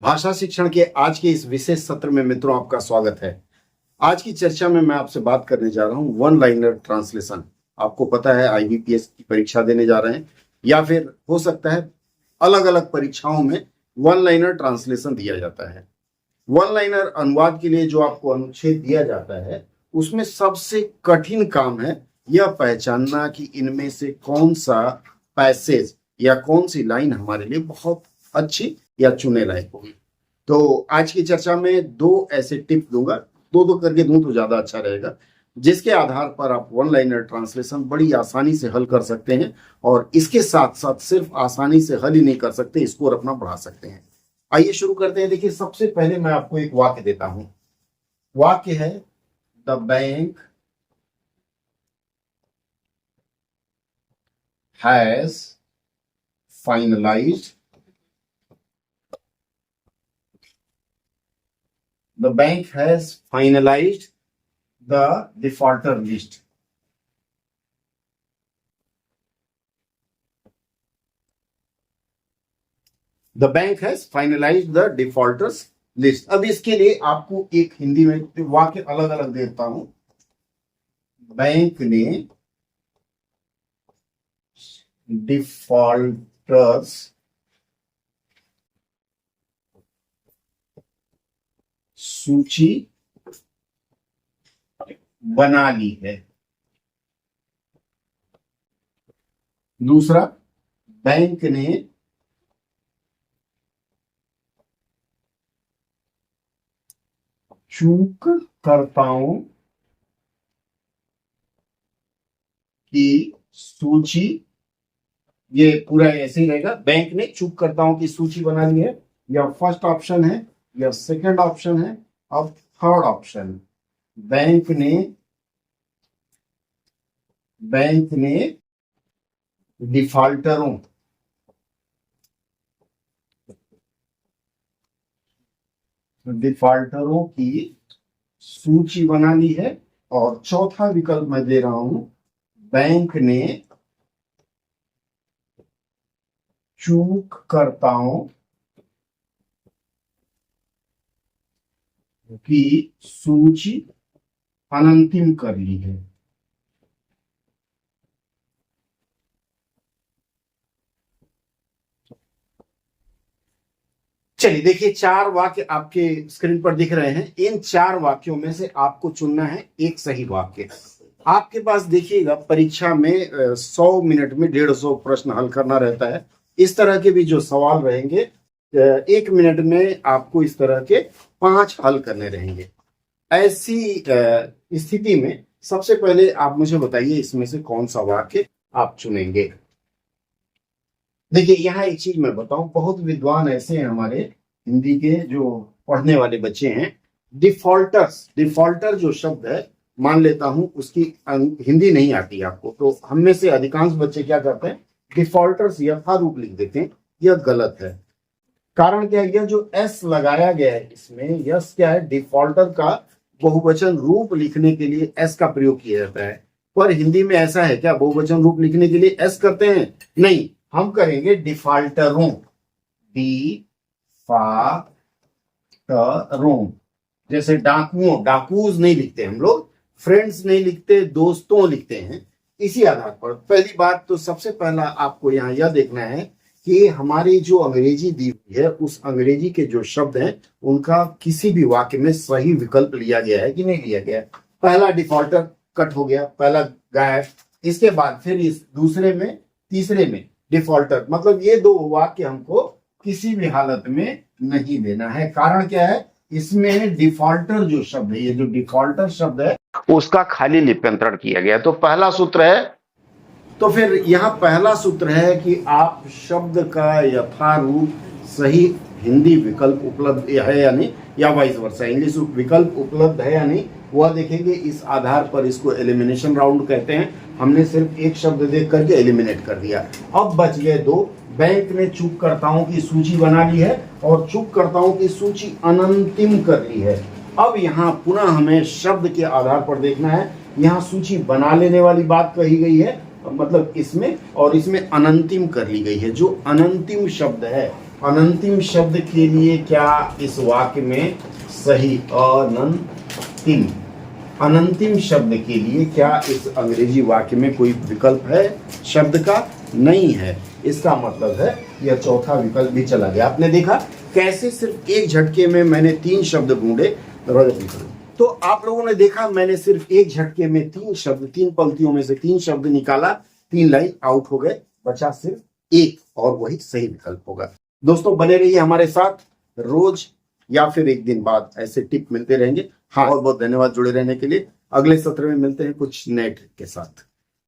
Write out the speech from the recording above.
भाषा शिक्षण के आज के इस विशेष सत्र में मित्रों आपका स्वागत है। आज की चर्चा में मैं आपसे बात करने जा रहा हूं वन लाइनर ट्रांसलेशन। आपको पता है आईबीपीएस की परीक्षा देने जा रहे हैं या फिर हो सकता है अलग अलग परीक्षाओं में वन लाइनर ट्रांसलेशन दिया जाता है। वन लाइनर अनुवाद के लिए जो आपको अनुच्छेद दिया जाता है उसमें सबसे कठिन काम है यह पहचानना कि इनमें से कौन सा पैसेज या कौन सी लाइन हमारे लिए बहुत अच्छी या चुने लायक होगी। तो आज की चर्चा में दो ऐसे टिप दूंगा, दो करके दूं तो ज्यादा अच्छा रहेगा, जिसके आधार पर आप वन लाइनर ट्रांसलेशन बड़ी आसानी से हल कर सकते हैं और इसके साथ साथ सिर्फ आसानी से हल ही नहीं कर सकते, स्कोर अपना बढ़ा सकते हैं। आइए शुरू करते हैं। देखिए, सबसे पहले मैं आपको एक वाक्य देता हूं। वाक्य है the bank has finalised The bank has finalized the defaulter list. The bank has finalized the defaulters list. अब इसके लिए आपको एक हिंदी में वाक्य अलग अलग देता हूं। बैंक ने डिफॉल्टर्स सूची बना ली है। दूसरा, बैंक ने चूककर्ताओं की सूची, ये पूरा ऐसे ही रहेगा, बैंक ने चूककर्ताओं की सूची बना ली है। यह फर्स्ट ऑप्शन है या सेकंड ऑप्शन है। अब थर्ड ऑप्शन, बैंक ने डिफॉल्टरों की सूची बना ली है। और चौथा विकल्प मैं दे रहा हूं, बैंक ने चूककर्ताओं की सूची अनंतिम कर ली है। चलिए देखिए, चार वाक्य आपके स्क्रीन पर दिख रहे हैं। इन चार वाक्यों में से आपको चुनना है एक सही वाक्य। आपके पास देखिएगा, परीक्षा में 100 मिनट में 150 प्रश्न हल करना रहता है। इस तरह के भी जो सवाल रहेंगे 1 मिनट में आपको इस तरह के 5 हल करने रहेंगे। ऐसी स्थिति में सबसे पहले आप मुझे बताइए इसमें से कौन सा वाक्य आप चुनेंगे। देखिए, यहाँ एक चीज मैं बताऊं, बहुत विद्वान ऐसे हैं हमारे हिंदी के जो पढ़ने वाले बच्चे हैं। डिफॉल्टर जो शब्द है, मान लेता हूं उसकी हिंदी नहीं आती आपको, तो हम में से अधिकांश बच्चे क्या करते हैं, डिफॉल्टर्स यथारूप लिख देते हैं। यह गलत है। कारण क्या है, यह जो एस लगाया गया है इसमें, यस क्या है, डिफॉल्टर का बहुवचन रूप लिखने के लिए एस का प्रयोग किया जाता है। पर हिंदी में ऐसा है क्या, बहुवचन रूप लिखने के लिए एस करते हैं? नहीं, हम करेंगे डिफॉल्टरों, डिफॉल्टरों। जैसे डाकुओं, डाकूज नहीं लिखते हम लोग, फ्रेंड्स नहीं लिखते, दोस्तों लिखते हैं। इसी आधार पर पहली बात तो सबसे पहला आपको यहाँ यह देखना है कि हमारी जो अंग्रेजी दी हुई है उस अंग्रेजी के जो शब्द हैं उनका किसी भी वाक्य में सही विकल्प लिया गया है कि नहीं लिया गया है। पहला डिफॉल्टर कट हो गया, पहला गायब। इसके बाद फिर इस दूसरे में, तीसरे में डिफॉल्टर, मतलब ये दो वाक्य हमको किसी भी हालत में नहीं देना है। कारण क्या है, इसमें डिफॉल्टर जो शब्द है, ये जो डिफॉल्टर शब्द है उसका खाली लिप्यंतरण किया गया। तो पहला सूत्र है, तो फिर यहाँ पहला सूत्र है कि आप शब्द का यथारूप सही हिंदी विकल्प उपलब्ध है या नहीं, या वाइस वर्सा इंग्लिश विकल्प उपलब्ध है या नहीं, वह देखेंगे। इस आधार पर इसको एलिमिनेशन राउंड कहते हैं। हमने सिर्फ एक शब्द देख करके एलिमिनेट कर दिया। अब बच गए दो। बैंक ने चूककर्ताओं की सूची बना ली है और चूककर्ताओं की सूची अनंतिम कर ली है। अब यहाँ पुनः हमें शब्द के आधार पर देखना है। यहाँ सूची बना लेने वाली बात कही गई है, मतलब इसमें, और इसमें अनंतिम कर ली गई है। जो अनंतिम शब्द है अनंतिम शब्द के लिए क्या इस वाक्य में सही अनंतिम अनंतिम शब्द के लिए क्या इस अंग्रेजी वाक्य में कोई विकल्प है शब्द का? नहीं है। इसका मतलब है यह चौथा विकल्प भी चला गया। आपने देखा कैसे सिर्फ एक झटके में मैंने 3 शब्द ढूंढे। तो आप लोगों ने देखा मैंने सिर्फ एक झटके में 3 शब्द, 3 पंक्तियों में से 3 शब्द निकाला, 3 लाइन आउट हो गए, बचा सिर्फ एक और वही सही विकल्प होगा। दोस्तों बने रहिए हमारे साथ, रोज या फिर एक दिन बाद ऐसे टिप मिलते रहेंगे। हाँ, बहुत बहुत धन्यवाद जुड़े रहने के लिए। अगले सत्र में मिलते हैं कुछ नए ट्रिक के साथ।